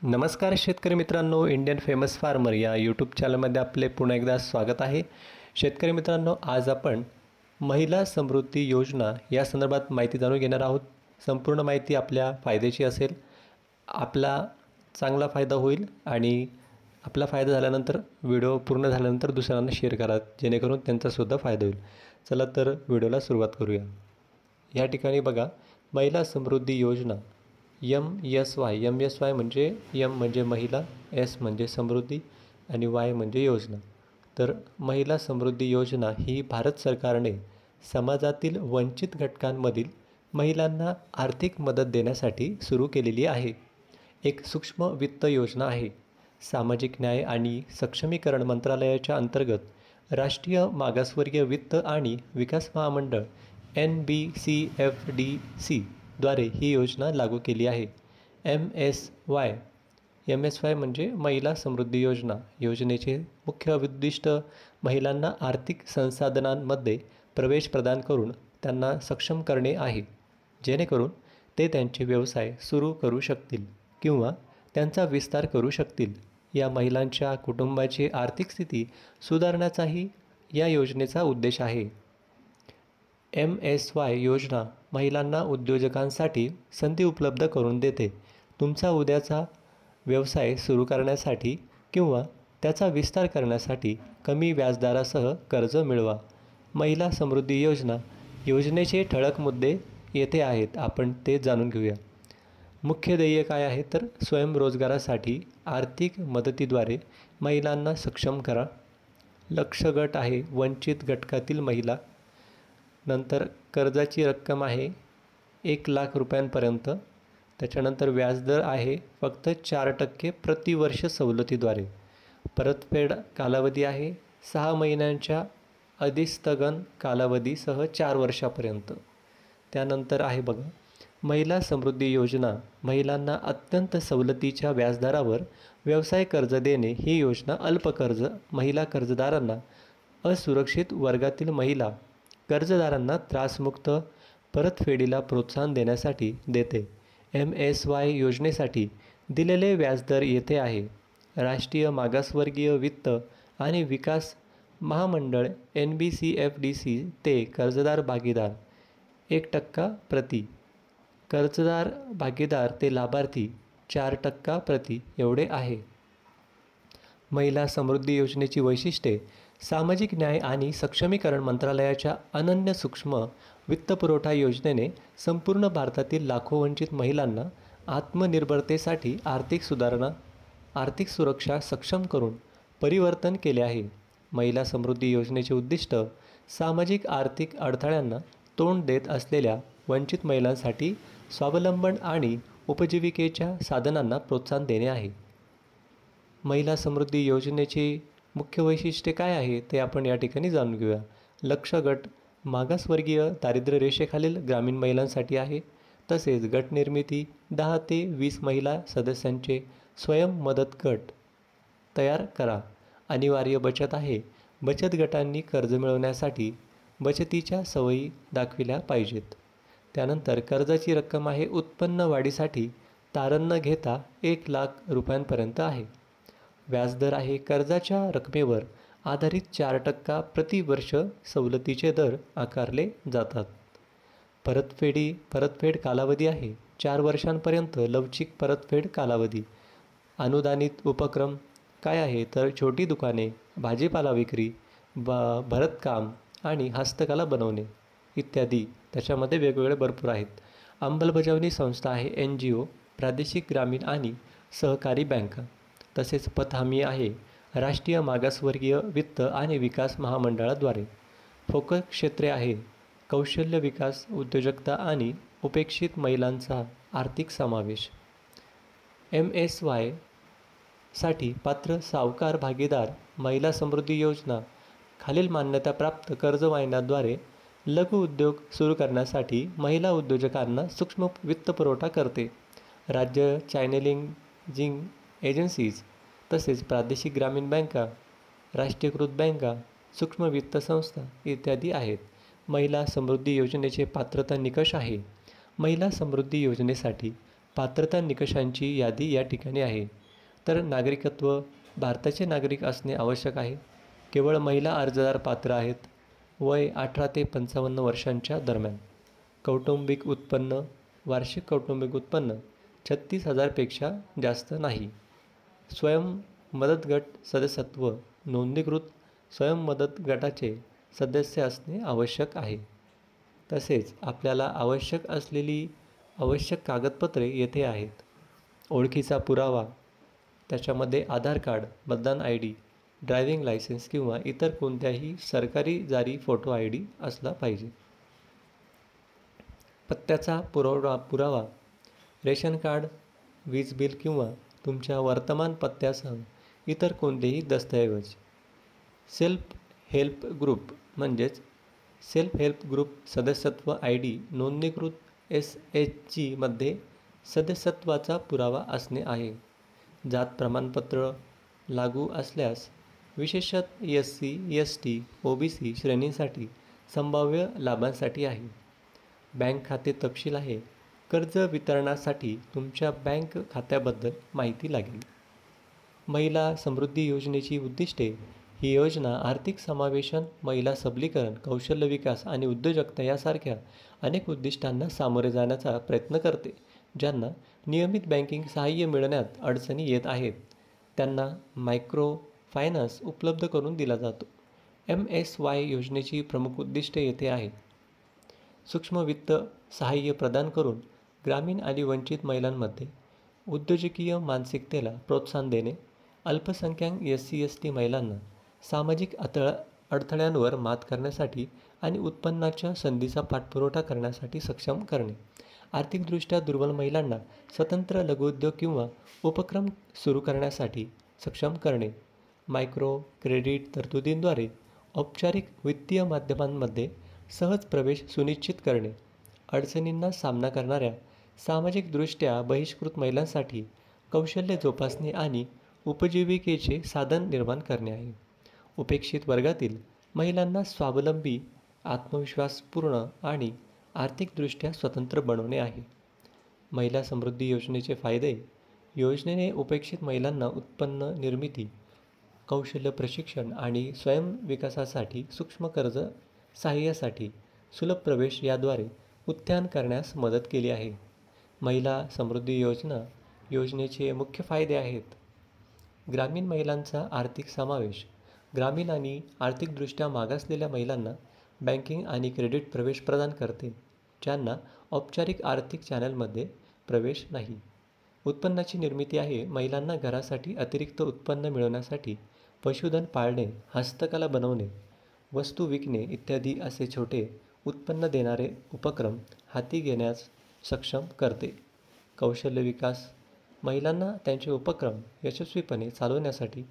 नमस्कार शेतकरी मित्रांनो, इंडियन फेमस फार्मर या यूट्यूब चॅनलमध्ये आपले पुन्हा एकदा स्वागत आहे. शेतकरी मित्रांनो, आज आपण महिला समृद्धी योजना या संदर्भात माहिती जाणून घेणार आहोत. संपूर्ण माहिती आपल्या फायद्याची असेल. आपला चांगला फायदा होईल आणि आपला फायदा झाल्यानंतर व्हिडिओ पूर्ण झाल्यानंतर दुसऱ्यांना शेअर करा, जेणेकरून त्यांचासुद्धा फायदा होईल. चला तर व्हिडिओला सुरुवात करूया. या ठिकाणी बघा, महिला समृद्धी योजना MSY म्हणजे M म्हणजे महिला, S म्हणजे समृद्धी आणि Y म्हणजे योजना. तर महिला समृद्धी योजना ही भारत सरकारने समाजातील वंचित घटकांमधील महिलांना आर्थिक मदत देण्यासाठी सुरू केलेली आहे. एक सूक्ष्म वित्त योजना आहे. सामाजिक न्याय आणि सक्षमीकरण मंत्रालयाच्या अंतर्गत राष्ट्रीय मागासवर्गीय वित्त आणि विकास महामंडळ NBCFDC द्वारे ही योजना लागू केली आहे. MSY म्हणजे महिला समृद्धी योजना. योजनेचे मुख्य उद्दिष्ट महिलांना आर्थिक संसाधनांमध्ये प्रवेश प्रदान करून त्यांना सक्षम करणे आहे, जेणेकरून ते त्यांचे व्यवसाय सुरू करू शकतील किंवा त्यांचा विस्तार करू शकतील. या महिलांच्या कुटुंबाची आर्थिक स्थिती सुधारण्याचाही या योजनेचा उद्देश आहे. MSY योजना महिलांना उद्योजकांसाठी संधी उपलब्ध करून देते. तुमचा उद्याचा व्यवसाय सुरू करण्यासाठी किंवा त्याचा विस्तार करण्यासाठी कमी व्याजदरासह कर्ज मिळवा. महिला समृद्धी योजनेचे ठळक मुद्दे येथे आहेत, आपण ते जाणून घेऊया. मुख्य ध्येय काय आहे, तर स्वयंरोजगारासाठी आर्थिक मदतीद्वारे महिलांना सक्षम करा. लक्ष्य गट आहे वंचित घटकातील महिला. नंतर कर्जाची रक्कम आहे 1,00,000 रुपयांपर्यंत. त्याच्यानंतर व्याजदर आहे फक्त 4% प्रतिवर्ष सवलतीद्वारे. परतफेड कालावधी आहे 6 महिन्यांच्या अधिस्थगन कालावधीसह 4 वर्षापर्यंत. त्यानंतर आहे बघा, महिला समृद्धी योजना महिलांना अत्यंत सवलतीच्या व्याजदरावर व्यवसाय कर्ज देणे. ही योजना अल्पकर्ज महिला कर्जदारांना, असुरक्षित वर्गातील महिला कर्जदारांना त्रासमुक्त परतफेडीला प्रोत्साहन देण्यासाठी देते. MSY योजनेसाठी दिलेले व्याजदर येथे आहे. राष्ट्रीय मागासवर्गीय वित्त आणि विकास महामंडळ NBCFDC ते कर्जदार भागीदार 1% प्रति. कर्जदार भागीदार ते लाभार्थी 4% प्रति एवढे आहे. महिला समृद्धी योजनेची वैशिष्ट्ये: सामाजिक न्याय आणि सक्षमीकरण मंत्रालयाच्या अनन्य सूक्ष्म वित्तपुरवठा योजनेने संपूर्ण भारतातील लाखो वंचित महिलांना आत्मनिर्भरतेसाठी आर्थिक सुधारणा, आर्थिक सुरक्षा सक्षम करून परिवर्तन केले आहे. महिला समृद्धी योजनेचे उद्दिष्ट सामाजिक आर्थिक अडथळ्यांना तोंड देत असलेल्या वंचित महिलांसाठी स्वावलंबन आणि उपजीविकेच्या साधनांना प्रोत्साहन देणे आहे. महिला समृद्धी योजनेची मुख्य वैशिष्ट्ये काय आहे ते आपण या ठिकाणी जाणून घेऊया. लक्ष्य गट मागासवर्गीय दारिद्र्य रेषेखालील ग्रामीण महिलांसाठी आहे. तसेच गट निर्मिती 10 ते 20 महिला सदस्यांचे स्वयं मदत गट तयार करा. अनिवार्य बचत आहे. बचत गटांनी कर्ज मिळवण्यासाठी बचतीच्या सवयी दाखविल्या पाहिजेत. त्यानंतर कर्जाची रक्कम आहे उत्पन्न वाढीसाठी तारण न घेता 1,00,000 रुपयांपर्यंत आहे. व्याजदर आहे कर्जाच्या रकमेवर आधारित 4% प्रतिवर्ष सवलतीचे दर आकारले जातात. परतफेड कालावधी आहे 4 वर्षांपर्यंत लवचिक परतफेड कालावधी. अनुदानित उपक्रम काय आहे, तर छोटी दुकाने, भाजीपाला विक्री, भरतकाम आणि हस्तकला बनवणे इत्यादी. त्याच्यामध्ये वेगवेगळे भरपूर आहेत. अंमलबजावणी संस्था आहे NGO, प्रादेशिक ग्रामीण आणि सहकारी बँका. तसेच पत हमी आहे राष्ट्रीय मागासवर्गीय वित्त आणि विकास महामंडळाद्वारे. फोकस क्षेत्रे आहे कौशल्य विकास, उद्योजकता आणि उपेक्षित महिलांचा आर्थिक समावेश. MSY साठी पात्र सावकार भागीदार. महिला समृद्धी योजना खालील मान्यताप्राप्त कर्ज वाहिन्यांद्वारे लघु उद्योग सुरू करण्यासाठी महिला उद्योजकांना सूक्ष्म वित्तपुरवठा करते. राज्य चॅनेलिंग एजन्सीज, तसेच प्रादेशिक ग्रामीण बँका, राष्ट्रीयकृत बँका, सूक्ष्म वित्त संस्था इत्यादी आहेत. महिला समृद्धी योजनेचे पात्रता निकष आहे. महिला समृद्धी योजनेसाठी पात्रता निकषांची यादी या ठिकाणी आहे. तर नागरिकत्व भारताचे नागरिक असणे आवश्यक आहे. केवळ महिला अर्जदार पात्र आहेत. वय 18 ते 55 वर्षांच्या दरम्यान. कौटुंबिक उत्पन्न वार्षिक कौटुंबिक उत्पन्न 36,000पेक्षा जास्त नाही. स्वयं मदत गट सदस्यत्व नोंदणीकृत स्वयं मदत गटाचे सदस्य असणे आवश्यक आहे. तसेच आपल्याला आवश्यक असलेली आवश्यक कागदपत्रे येथे आहेत. ओळखीचा पुरावा, त्याच्यामध्ये आधार कार्ड, मतदान ID, ड्रायव्हिंग लायसन्स किंवा इतर कोणत्याही सरकारी जारी फोटो ID असला पाहिजे. पत्त्याचा पुरावा, रेशन कार्ड, वीज बिल किंवा तुमच्या वर्तमान पत्त्यासह इतर कोणतेही दस्तऐवज. सेल्फ हेल्प ग्रुप सदस्यत्व ID नोंदणीकृत SHG मध्ये सदस्यत्वाचा पुरावा असणे आहे. जात प्रमाणपत्र लागू असल्यास विशेषत SC, ST, OBC श्रेणींसाठी संभाव्य लाभांसाठी आहे. बँक खाते तपशील आहे. कर्ज वितरणासाठी तुमच्या बँक खात्याबद्दल माहिती लागेल. महिला समृद्धी योजनेची उद्दिष्टे. ही योजना आर्थिक समावेशन, महिला सबलीकरण, कौशल्य विकास आणि उद्योजकता यासारख्या अनेक उद्दिष्टांना सामोरे जाण्याचा प्रयत्न करते. ज्यांना नियमित बँकिंग सहाय्य मिळण्यात अडचणी येत आहेत त्यांना मायक्रो फायनान्स उपलब्ध करून दिला जातो. MSY योजनेची प्रमुख उद्दिष्टे येथे आहेत. सूक्ष्म वित्त सहाय्य प्रदान करून ग्रामीण आणि वंचित महिलांमध्ये उद्योजकीय मानसिकतेला प्रोत्साहन देणे, अल्पसंख्याक SC ST महिलांना सामाजिक अडथळ्यांवर मात करण्यासाठी आणि उत्पन्नाच्या संधीचा पाठपुरावा करण्यासाठी सक्षम करणे, आर्थिकदृष्ट्या दुर्बल महिलांना स्वतंत्र लघुउद्योग किंवा उपक्रम सुरू करण्यासाठी सक्षम करणे, मायक्रो क्रेडिट तरतुदींद्वारे औपचारिक वित्तीय माध्यमांमध्ये सहज प्रवेश सुनिश्चित करणे, अडचणींना सामना करणाऱ्या सामाजिकदृष्ट्या बहिष्कृत महिलांसाठी कौशल्य जोपासणे आणि उपजीविकेचे साधन निर्माण करणे आहे. उपेक्षित वर्गातील महिलांना स्वावलंबी, आत्मविश्वासपूर्ण आणि आर्थिकदृष्ट्या स्वतंत्र बनवणे आहे. महिला समृद्धी योजनेचे फायदे. योजनेने उपेक्षित महिलांना उत्पन्न निर्मिती, कौशल्य प्रशिक्षण आणि स्वयं विकासासाठी सूक्ष्म कर्ज सहाय्यासाठी सुलभ प्रवेश याद्वारे उत्थान करण्यास मदत केली आहे. महिला समृद्धी योजनेचे मुख्य फायदे आहेत. ग्रामीण महिलांचा आर्थिक समावेश. ग्रामीण आणि आर्थिकदृष्ट्या मागासलेल्या महिलांना बँकिंग आणि क्रेडिट प्रवेश प्रदान करते ज्यांना औपचारिक आर्थिक चॅनलमध्ये प्रवेश नाही. उत्पन्नाची निर्मिती आहे. महिलांना घरासाठी अतिरिक्त उत्पन्न मिळवण्यासाठी पशुधन पाळणे, हस्तकला बनवणे, वस्तू विकणे इत्यादी असे छोटे उत्पन्न देणारे उपक्रम हाती घेण्यास सक्षम करते. कौशल्य विकास. महिलांना त्यांचे उपक्रम यशस्वीपणे चालवण्यासाठी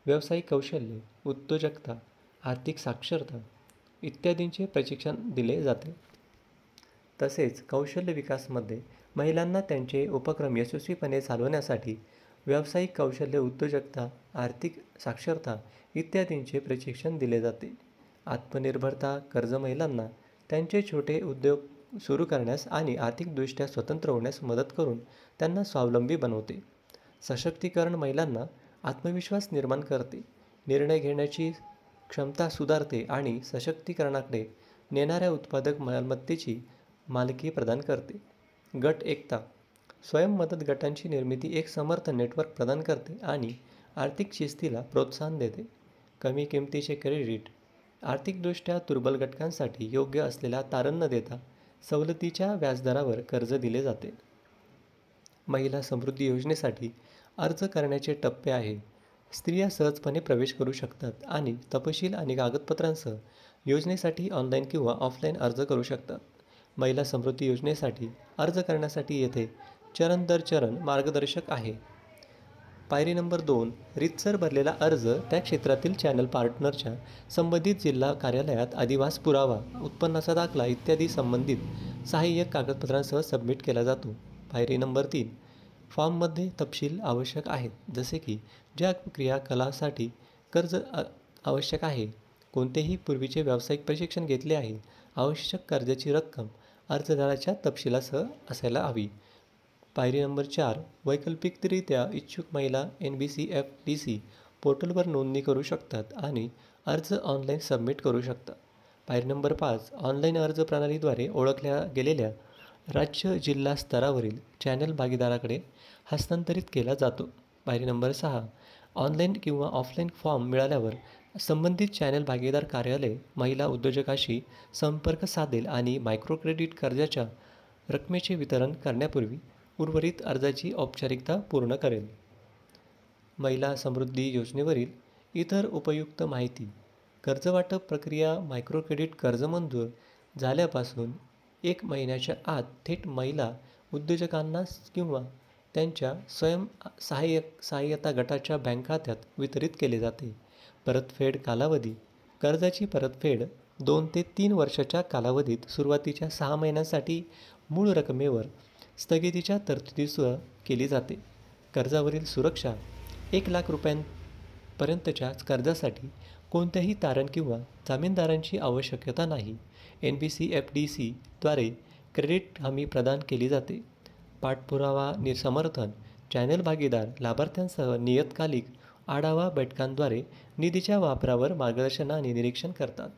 व्यावसायिक कौशल्ये, उद्योजकता, आर्थिक साक्षरता इत्यादींचे प्रशिक्षण दिले जाते. तसेच कौशल्य विकासमध्ये महिलांना त्यांचे उपक्रम यशस्वीपणे चालवण्यासाठी व्यावसायिक कौशल्य, उद्योजकता, आर्थिक साक्षरता इत्यादींचे प्रशिक्षण दिले जाते. आत्मनिर्भरता. कर्ज महिलांना त्यांचे छोटे उद्योग सुरू करण्यास आणि आर्थिकदृष्ट्या स्वतंत्र होण्यास मदत करून त्यांना स्वावलंबी बनवते. सशक्तीकरण. महिलांना आत्मविश्वास निर्माण करते, निर्णय घेण्याची क्षमता सुधारते आणि सशक्तीकरणाकडे नेणाऱ्या उत्पादक मालमत्तेची मालकी प्रदान करते. गट एकता. स्वयं मदत गटांची निर्मिती एक समर्थ नेटवर्क प्रदान करते आणि आर्थिक शिस्तीला प्रोत्साहन देते. कमी किमतीचे क्रेडिट. आर्थिकदृष्ट्या दुर्बल घटकांसाठी योग्य असलेला तारण न देता सवलतीच्या व्याजदरावर कर्ज दिले जाते. महिला समृद्धी योजनेसाठी अर्ज करण्याचे टप्पे आहे. स्त्रिया सहजपणे प्रवेश करू शकतात आणि तपशील आणि कागदपत्रांसह योजनेसाठी ऑनलाईन किंवा ऑफलाईन अर्ज करू शकतात. महिला समृद्धी योजनेसाठी अर्ज करण्यासाठी येथे चरण दर चरण मार्गदर्शक आहे. पायरी नंबर 2. रीतसर भरलेला अर्ज त्या क्षेत्रातील चॅनल पार्टनरच्या संबंधित जिल्हा कार्यालयात अधिवास पुरावा, उत्पन्नाचा दाखला इत्यादी संबंधित सहाय्यक कागदपत्रांसह सबमिट केला जातो. पायरी नंबर 3. फॉर्ममध्ये तपशील आवश्यक आहेत जसे की ज्या क्रियाकलासाठी कर्ज आवश्यक आहे, कोणतेही पूर्वीचे व्यावसायिक प्रशिक्षण घेतले आहे, आवश्यक कर्जाची रक्कम अर्जदाराच्या तपशिलासह असायला हवी. पायरी नंबर 4, वैकल्पिकरित्या इच्छुक महिला NBCFDC पोर्टलवर नोंदणी करू शकतात आणि अर्ज ऑनलाईन सबमिट करू शकतात. पायरी नंबर 5, ऑनलाईन अर्ज प्रणालीद्वारे ओळखल्या गेलेल्या राज्य जिल्हा स्तरावरील चॅनल भागीदाराकडे हस्तांतरित केला जातो. पायरी नंबर 6, ऑनलाईन किंवा ऑफलाईन फॉर्म मिळाल्यावर संबंधित चॅनल भागीदार कार्यालय महिला उद्योजकाशी संपर्क साधेल आणि मायक्रो क्रेडिट कर्जाच्या रकमेचे वितरण करण्यापूर्वी उर्वरित अर्जाची औपचारिकता पूर्ण करेल. महिला समृद्धी योजनेवरील इतर उपयुक्त माहिती. कर्जवाटप प्रक्रिया. मायक्रो क्रेडिट कर्ज मंजूर झाल्यापासून 1 महिन्याच्या आत थेट महिला उद्योजकांना किंवा त्यांच्या सहाय्यता गटाच्या बँक खात्यात वितरित केले जाते. परतफेड कालावधी. कर्जाची परतफेड 2 ते 3 वर्षाच्या कालावधीत सुरुवातीच्या 6 महिन्यांसाठी मूळ रकमेवर स्थगितीच्या तरतुदीसह केली जाते. कर्जावरील सुरक्षा. 1,00,000 रुपयांपर्यंतच्या कर्जासाठी कोणत्याही तारण किंवा जामीनदारांची आवश्यकता नाही. NBCFDC द्वारे क्रेडिट हमी प्रदान केली जाते. पाठपुरावा समर्थन. चॅनल भागीदार लाभार्थ्यांसह नियतकालिक आढावा बैठकांद्वारे निधीच्या वापरावर मार्गदर्शन आणि निरीक्षण करतात.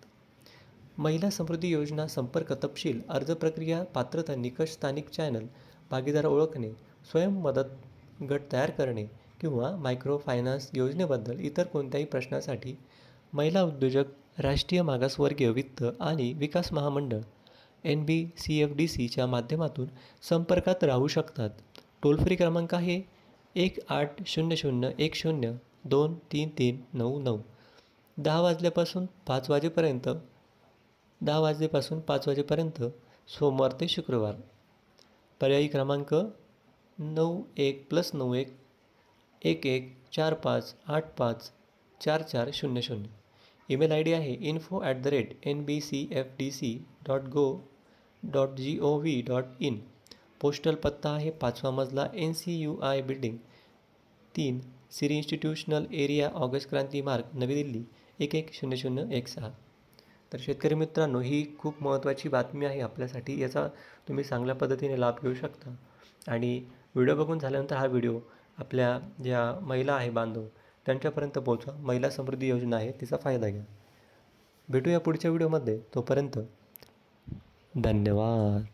महिला समृद्धी योजना संपर्क तपशील. अर्ज प्रक्रिया. पात्रता निकष. स्थानिक चॅनल भागीदार ओळखणे. स्वयं मदत गट तयार करणे किंवा मायक्रो फायनान्स योजनेबद्दल इतर कोणत्याही प्रश्नासाठी महिला उद्योजक राष्ट्रीय मागासवर्गीय वित्त आणि विकास महामंडळ NBCFDCच्या माध्यमातून संपर्कात राहू शकतात. टोल फ्री क्रमांक आहे 180010233999. 10 वाजल्यापासून 5 वाजेपर्यंत सोमवार ते शुक्रवार. पर्यायी क्रमांक 91+91 1145854400. ईमेल ID आहे info@nbcfdc.gov.in. पोस्टल पत्ता आहे 5वा मजला NCUI बिल्डिंग 3, सिरी इन्स्टिट्यूशनल एरिया, ऑगस्ट क्रांती मार्ग, नवी दिल्ली 110016. तर शेतकरी मित्रांनो, ही खूप महत्त्वाची बातमी आहे आपल्यासाठी. याचा तुम्ही चांगल्या पद्धतीने लाभ घेऊ शकता. आणि व्हिडिओ बघून झाल्यानंतर हा व्हिडिओ आपल्या ज्या महिला आहे बांधव त्यांच्यापर्यंत पोहोचवा. महिला समृद्धी योजना आहे, तिचा फायदा घ्या. भेटूया पुढच्या व्हिडिओमध्ये. तोपर्यंत धन्यवाद.